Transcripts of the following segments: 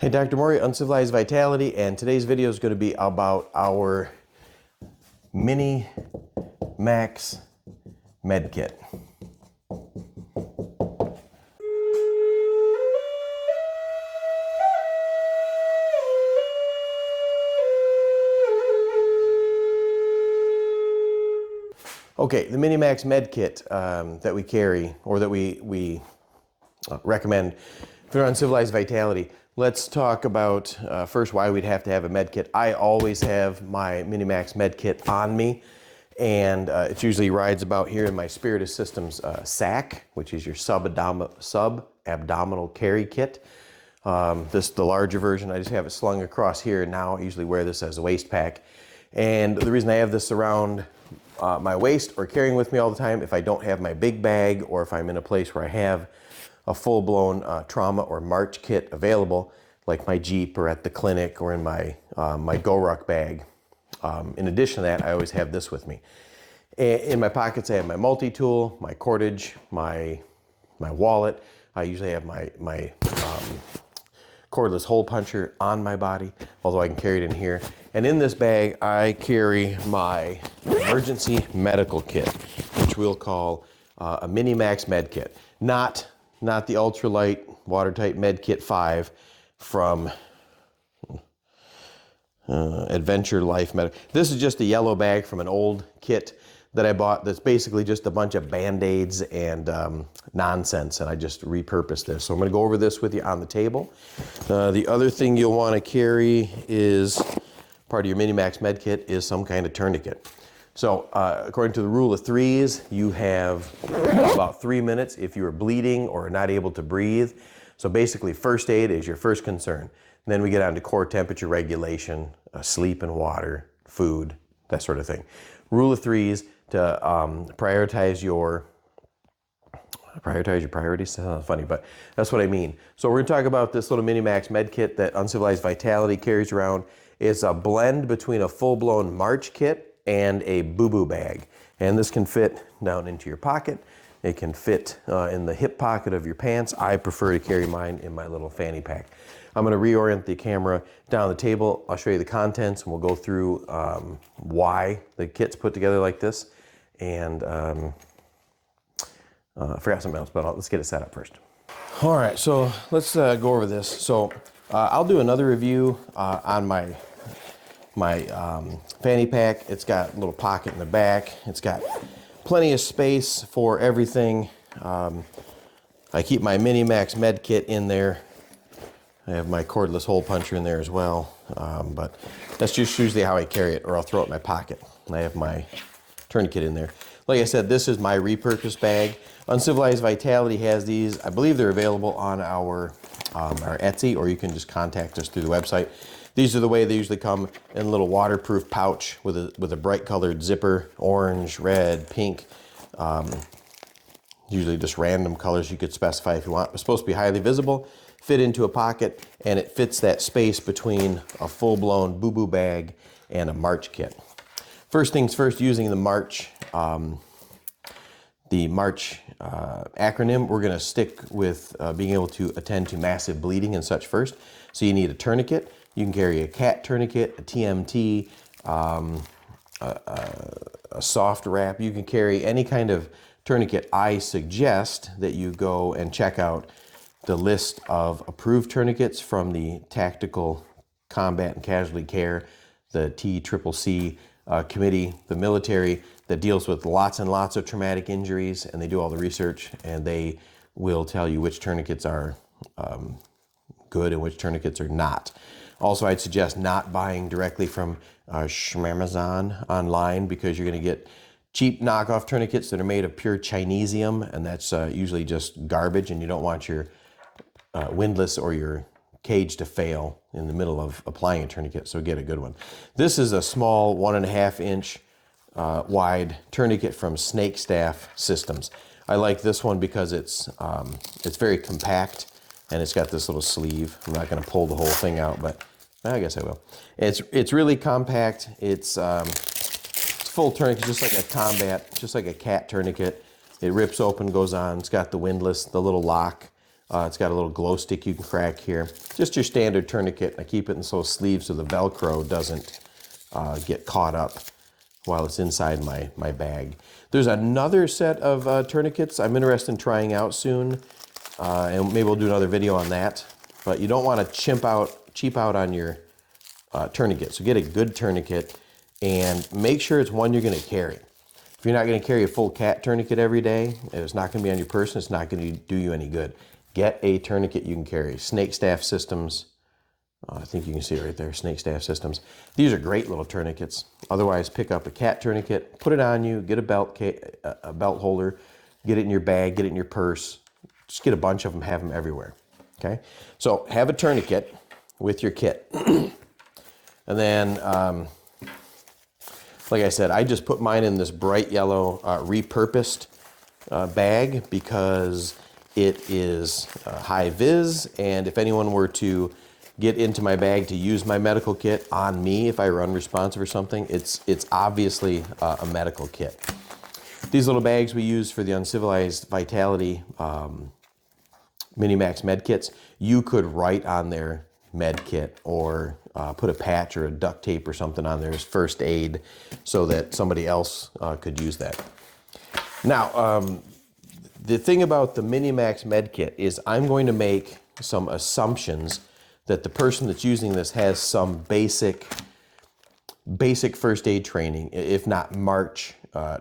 Hey, Dr. Maury, Uncivilized Vitality, and today's video is going to be about our Minimax Med-kit. Okay, the Minimax Med-kit that we carry, or that we recommend for Uncivilized Vitality. Let's talk about first why we'd have to have a med-kit. I always have my Minimax Med-kit on me, and it usually rides about here in my Spirit Systems sack, which is your sub-abdominal carry kit. This is the larger version. I just have it slung across here, and now I usually wear this as a waist pack. And the reason I have this around my waist or carrying with me all the time, if I don't have my big bag or if I'm in a place where I have a full-blown trauma or march kit available, like my Jeep or at the clinic or in my my GoRuck bag. In addition to that, I always have this with me. In my pockets, I have my multi-tool, my cordage, my wallet. I usually have my cordless hole puncher on my body, although I can carry it in here. And in this bag, I carry my emergency medical kit, which we'll call a Minimax Med-kit. Not the ultralight watertight Med-kit 5 from Adventure Life Med. This is just a yellow bag from an old kit that I bought that's basically just a bunch of Band-Aids and nonsense, and I just repurposed this. So I'm going to go over this with you on the table. The other thing you'll want to carry is, part of your Minimax Med-kit, is some kind of tourniquet. So according to the rule of threes, you have about 3 minutes if you are bleeding or not able to breathe. So basically first aid is your first concern. And then we get on to core temperature regulation, sleep and water, food, that sort of thing. Rule of threes to prioritize your priorities. Sounds funny, but that's what I mean. So we're going to talk about this little Minimax Med-kit that Uncivilized Vitality carries around. It's a blend between a full-blown March kit and a boo-boo bag. And this can fit down into your pocket. It can fit in the hip pocket of your pants. I prefer to carry mine in my little fanny pack. I'm going to reorient the camera down the table. I'll show you the contents, and we'll go through why the kit's put together like this. And I forgot something else, but let's get it set up first. All right, so let's go over this. So I'll do another review on my fanny pack. It's got a little pocket in the back. It's got plenty of space for everything. I keep my Minimax Med-kit in there. I have my cordless hole puncher in there as well, but that's just usually how I carry it, or I'll throw it in my pocket. I have my tourniquet in there. Like I said, this is my repurposed bag. Uncivilized Vitality has these. I believe they're available on our Etsy, or you can just contact us through the website. These are the way they usually come in a little waterproof pouch with a bright colored zipper, orange, red, pink, usually just random colors you could specify if you want. It's supposed to be highly visible, fit into a pocket, and it fits that space between a full-blown boo-boo bag and a March kit. First things first, using the March acronym, we're going to stick with being able to attend to massive bleeding and such first. So you need a tourniquet. You can carry a cat tourniquet, a TMT, a soft wrap. You can carry any kind of tourniquet. I suggest that you go and check out the list of approved tourniquets from the Tactical Combat and Casualty Care, the TCCC committee, the military that deals with lots and lots of traumatic injuries, and they do all the research, and they will tell you which tourniquets are good and which tourniquets are not. Also, I'd suggest not buying directly from Schmamazon online, because you're going to get cheap knockoff tourniquets that are made of pure Chinesium, and that's usually just garbage, and you don't want your windlass or your cage to fail in the middle of applying a tourniquet, so get a good one. This is a small 1.5 inch wide tourniquet from Snake Staff Systems. I like this one because it's very compact, and it's got this little sleeve. I'm not going to pull the whole thing out, but I guess I will. It's really compact. It's full tourniquet, just like a cat tourniquet. It rips open, goes on. It's got the windlass, the little lock It's got a little glow stick you can crack here. Just your standard tourniquet. I keep it in those sleeves so the Velcro doesn't get caught up while it's inside my bag. There's another set of tourniquets I'm interested in trying out soon, and maybe we'll do another video on that. But you don't want to cheap out on your tourniquet. So get a good tourniquet and make sure it's one you're going to carry. If you're not going to carry a full cat tourniquet every day, it's not going to be on your person, it's not going to do you any good. Get a tourniquet you can carry. Snake Staff Systems. I think you can see it right there, Snake Staff Systems. These are great little tourniquets. Otherwise, pick up a cat tourniquet, put it on you, get a belt holder, get it in your bag, get it in your purse. Just get a bunch of them, have them everywhere. Okay? So have a tourniquet with your kit. And then, like I said, I just put mine in this bright yellow repurposed bag because it is high vis, and if anyone were to get into my bag to use my medical kit on me, if I were unresponsive or something, it's obviously a medical kit. These little bags we use for the Uncivilized Vitality Minimax Med-kits, you could write on their med kit or put a patch or a duct tape or something on there as first aid so that somebody else could use that. Now, the thing about the Minimax Med-kit is I'm going to make some assumptions that the person that's using this has some basic first aid training, if not March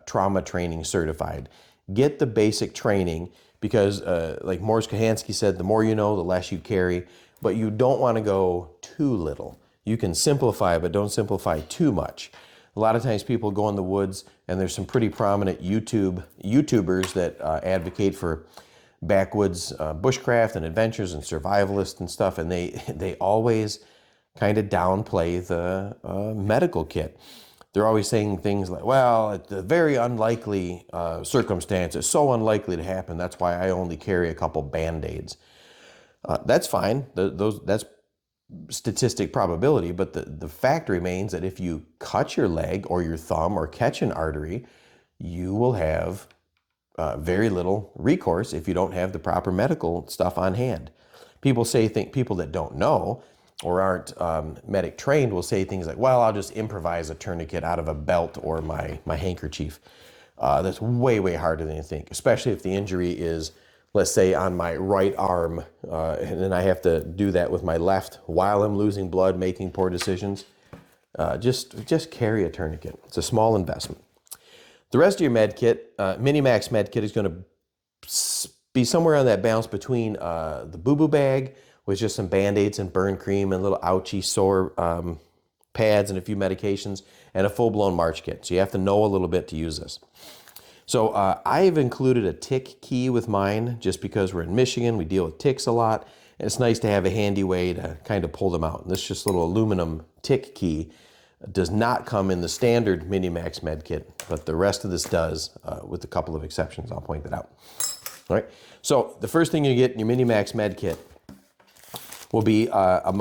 trauma training certified. Get the basic training because, like Morris Kahansky said, the more you know, the less you carry, but you don't want to go too little. You can simplify, but don't simplify too much. A lot of times people go in the woods, and there's some pretty prominent YouTubers that advocate for backwoods bushcraft and adventures and survivalists and stuff, and they always kind of downplay the medical kit. They're always saying things like, well, it's a very unlikely circumstance. It's so unlikely to happen. That's why I only carry a couple Band-Aids. That's fine. That's statistic probability, but the fact remains that if you cut your leg or your thumb or catch an artery, you will have very little recourse if you don't have the proper medical stuff on hand. People that don't know or aren't medic trained will say things like, well, I'll just improvise a tourniquet out of a belt or my handkerchief. That's way, way harder than you think, especially if the injury is, let's say, on my right arm, and then I have to do that with my left while I'm losing blood, making poor decisions. Just carry a tourniquet. It's a small investment. The rest of your med kit, Minimax Med Kit, is going to be somewhere on that balance between the boo-boo bag with just some Band-Aids and burn cream and little ouchy sore pads and a few medications, and a full-blown March kit. So you have to know a little bit to use this. So I've included a tick key with mine just because we're in Michigan, we deal with ticks a lot, and it's nice to have a handy way to kind of pull them out. And this just little aluminum tick key does not come in the standard Minimax Med Kit, but the rest of this does, with a couple of exceptions. I'll point that out. All right, so the first thing you get in your Minimax Med Kit will be a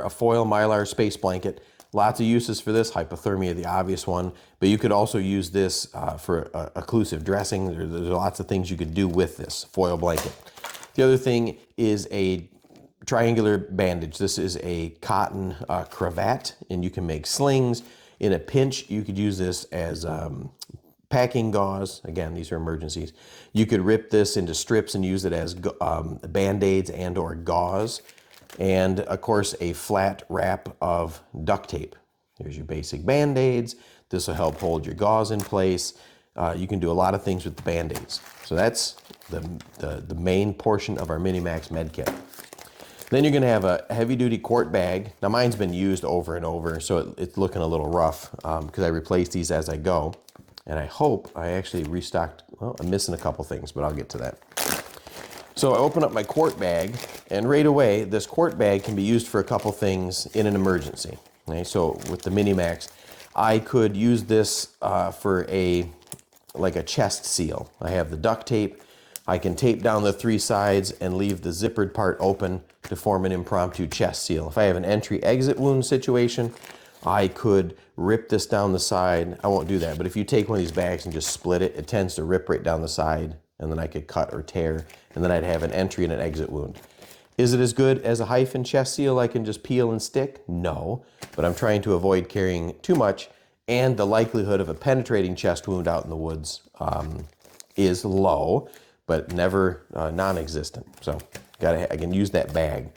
foil Mylar space blanket. Lots of uses for this, hypothermia, the obvious one, but you could also use this for occlusive dressing. There's lots of things you could do with this foil blanket. The other thing is a triangular bandage. This is a cotton cravat, and you can make slings. In a pinch, you could use this as packing gauze. Again, these are emergencies. You could rip this into strips and use it as Band-Aids and or gauze. And of course, a flat wrap of duct tape. Here's your basic Band-Aids. This will help hold your gauze in place. You can do a lot of things with the Band-Aids. So that's the main portion of our Minimax Med Kit. Then you're gonna have a heavy-duty quart bag. Now mine's been used over and over, so it's looking a little rough because I replace these as I go. And I hope I actually restocked. Well, I'm missing a couple things, but I'll get to that. So I open up my quart bag, and right away, this quart bag can be used for a couple things in an emergency. Okay, so with the Minimax, I could use this for like a chest seal. I have the duct tape. I can tape down the three sides and leave the zippered part open to form an impromptu chest seal. If I have an entry-exit wound situation, I could rip this down the side. I won't do that, but if you take one of these bags and just split it, it tends to rip right down the side and then I could cut or tear, and then I'd have an entry and an exit wound. Is it as good as a hyphen chest seal I can just peel and stick? No, but I'm trying to avoid carrying too much, and the likelihood of a penetrating chest wound out in the woods is low, but never non-existent. So I can use that bag.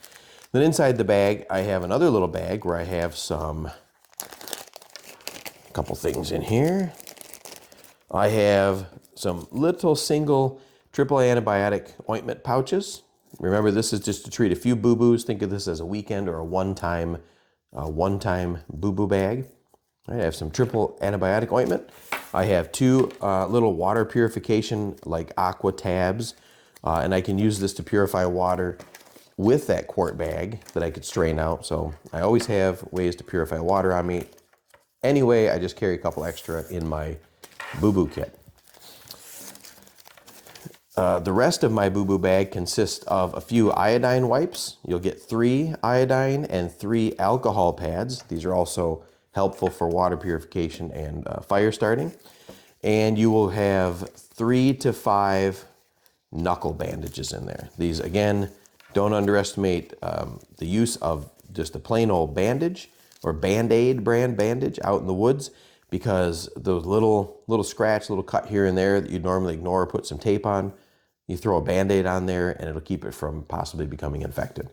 Then inside the bag, I have another little bag where I have a couple things in here. I have some little single triple antibiotic ointment pouches. Remember, this is just to treat a few boo-boos. Think of this as a weekend or a one-time boo-boo bag. I have some triple antibiotic ointment. I have two little water purification like aqua tabs, and I can use this to purify water with that quart bag that I could strain out. So I always have ways to purify water on me. Anyway, I just carry a couple extra in my boo-boo kit. The rest of my boo-boo bag consists of a few iodine wipes. You'll get 3 iodine and 3 alcohol pads. These are also helpful for water purification and fire starting. And you will have 3 to 5 knuckle bandages in there. These, again, don't underestimate the use of just a plain old bandage or Band-Aid brand bandage out in the woods, because those little scratch, little cut here and there that you'd normally ignore or put some tape on, you throw a Band-Aid on there and it'll keep it from possibly becoming infected.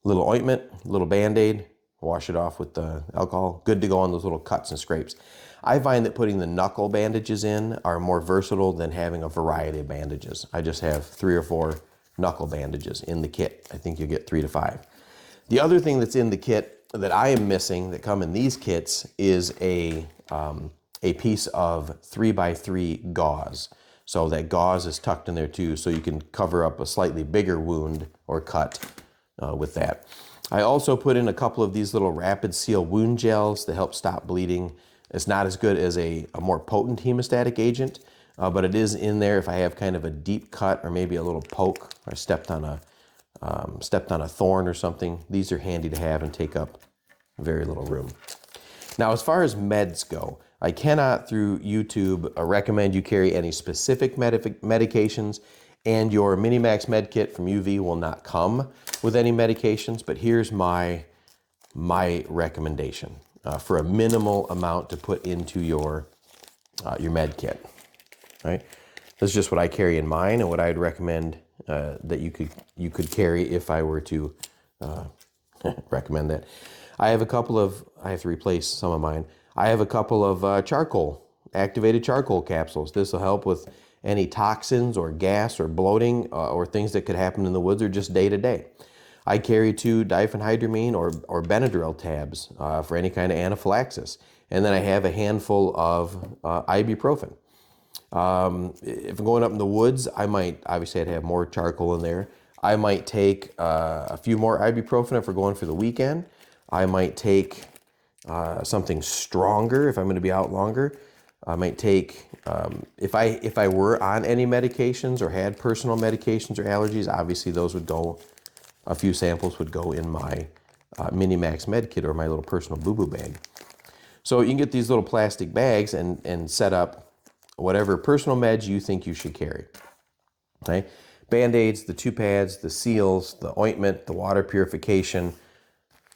Little ointment, little Band-Aid, wash it off with the alcohol. Good to go on those little cuts and scrapes. I find that putting the knuckle bandages in are more versatile than having a variety of bandages. I just have 3 or 4 knuckle bandages in the kit. I think you'll get 3 to 5. The other thing that's in the kit that I am missing that come in these kits is a piece of 3x3 gauze. So that gauze is tucked in there too, so you can cover up a slightly bigger wound or cut with that. I also put in a couple of these little rapid seal wound gels to help stop bleeding. It's not as good as a more potent hemostatic agent, but it is in there if I have kind of a deep cut or maybe a little poke, or stepped on a thorn or something. These are handy to have and take up very little room. Now, as far as meds go, I cannot through YouTube recommend you carry any specific medications, and your Minimax Med-kit from UV will not come with any medications, but here's my recommendation for a minimal amount to put into your med-kit. Right? That's just what I carry in mine and what I'd recommend that you could carry if I were to recommend that. I have to replace some of mine. I have a couple of activated charcoal capsules. This will help with any toxins or gas or bloating or things that could happen in the woods or just day to day. I carry 2 diphenhydramine or Benadryl tabs for any kind of anaphylaxis. And then I have a handful of ibuprofen. If I'm going up in the woods, obviously I'd have more charcoal in there. I might take a few more ibuprofen if we're going for the weekend. I might take something stronger if I'm going to be out longer. I might take, if I were on any medications or had personal medications or allergies, obviously those would go, a few samples would go in my Minimax Med-kit or my little personal boo-boo bag. So you can get these little plastic bags and set up whatever personal meds you think you should carry. Okay? Band-Aids, the 2 pads, the seals, the ointment, the water purification,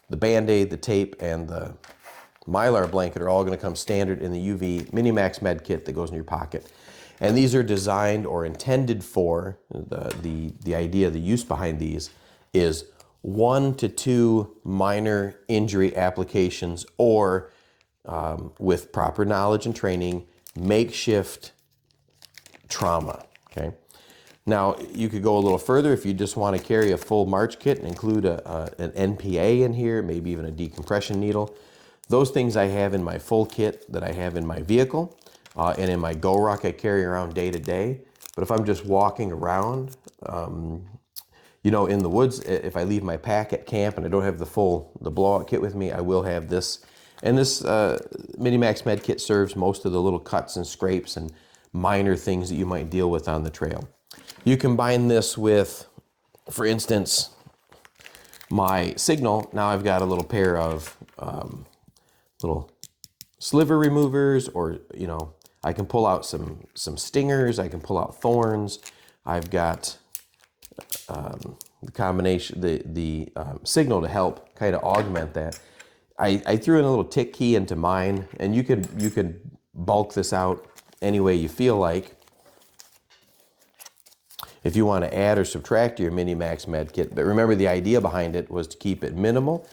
the Band-Aid, the tape, and the Mylar blanket are all going to come standard in the UV Minimax Med-kit that goes in your pocket. And these are designed or intended for, the idea, the use behind these is 1 to 2 minor injury applications, or with proper knowledge and training, makeshift trauma. Okay. Now, you could go a little further if you just want to carry a full March kit and include an NPA in here, maybe even a decompression needle. Those things I have in my full kit that I have in my vehicle and in my GoRuck I carry around day to day. But if I'm just walking around, in the woods, if I leave my pack at camp and I don't have the blowout kit with me, I will have this. And this Minimax Med-kit serves most of the little cuts and scrapes and minor things that you might deal with on the trail. You combine this with, for instance, my signal. Now I've got a little pair of little sliver removers, or I can pull out some stingers, I can pull out thorns, I've got the combination, the signal to help kind of augment that. I threw in a little tick key into mine, and you could bulk this out any way you feel like. If you want to add or subtract to your Minimax Med-kit, but remember the idea behind it was to keep it minimal,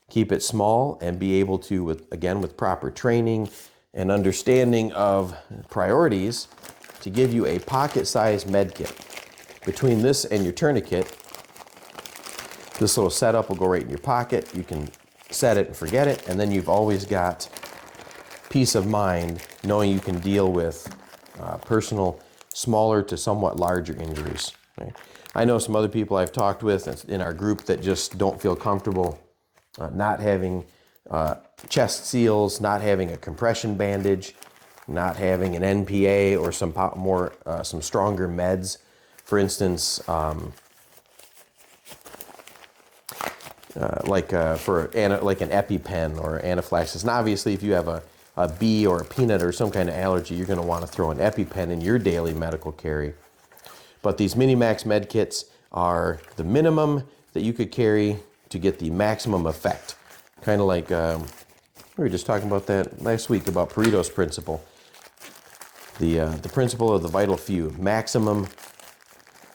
keep it small, and be able to, with proper training and understanding of priorities, to give you a pocket-sized med-kit. Between this and your tourniquet, this little setup will go right in your pocket. You can set it and forget it, and then you've always got peace of mind knowing you can deal with personal, smaller to somewhat larger injuries. Right? I know some other people I've talked with in our group that just don't feel comfortable not having chest seals, not having a compression bandage, not having an NPA or some stronger meds. For instance, like an EpiPen or anaphylaxis. And obviously, if you have a bee or a peanut or some kind of allergy, you're going to want to throw an EpiPen in your daily medical carry. But these Minimax med kits are the minimum that you could carry to get the maximum effect. Kind of like, we were just talking about that last week about Pareto's principle. The principle of the vital few, maximum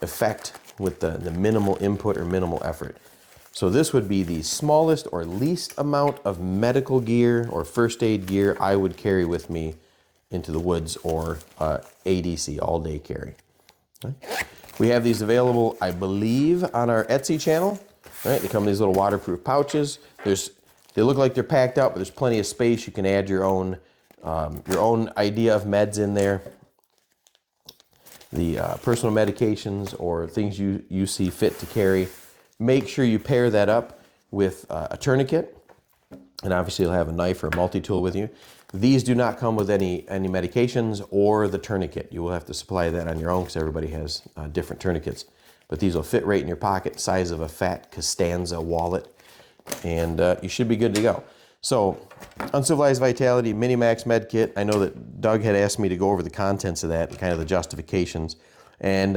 effect with the minimal input or minimal effort. So this would be the smallest or least amount of medical gear or first aid gear I would carry with me into the woods or ADC, all day carry. Okay. We have these available, I believe, on our Etsy channel. Right? They come in these little waterproof pouches. They look like they're packed out, but there's plenty of space. You can add your own idea of meds in there. The personal medications or things you see fit to carry. Make sure you pair that up with a tourniquet, and obviously you'll have a knife or a multi-tool with you. These do not come with any medications or the tourniquet. You will have to supply that on your own because everybody has different tourniquets. But these will fit right in your pocket, size of a fat Costanza wallet, and you should be good to go. So, Uncivilized Vitality Minimax Med-kit. I know that Doug had asked me to go over the contents of that and kind of the justifications. And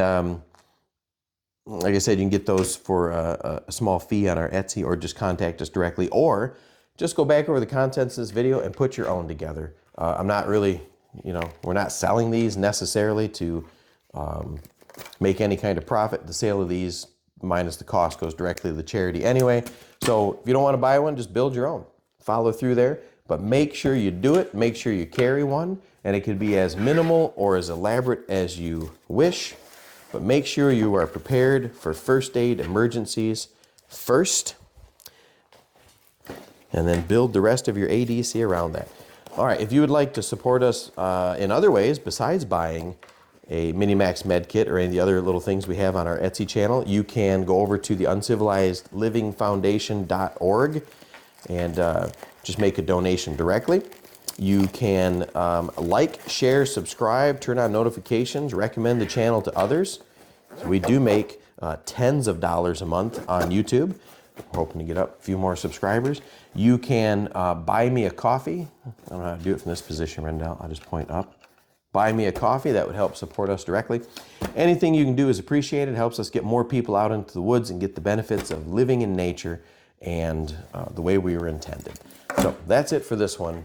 like I said, you can get those for a small fee on our Etsy, or just contact us directly, or just go back over the contents of this video and put your own together. I'm not really, we're not selling these necessarily to make any kind of profit. The sale of these, minus the cost, goes directly to the charity anyway. So if you don't want to buy one, just build your own. Follow through there, but make sure you do it. Make sure you carry one, and it can be as minimal or as elaborate as you wish. But make sure you are prepared for first aid emergencies first, and then build the rest of your ADC around that. All right, if you would like to support us in other ways besides buying a Minimax Med-kit or any of the other little things we have on our Etsy channel, you can go over to the uncivilizedlivingfoundation.org and just make a donation directly. You can like, share, subscribe, turn on notifications, recommend the channel to others. So we do make tens of dollars a month on YouTube. We're hoping to get up a few more subscribers. You can buy me a coffee. I don't know how to do it from this position, Rendell. I'll just point up. Buy me a coffee. That would help support us directly. Anything you can do is appreciated. It helps us get more people out into the woods and get the benefits of living in nature and the way we were intended. So that's it for this one.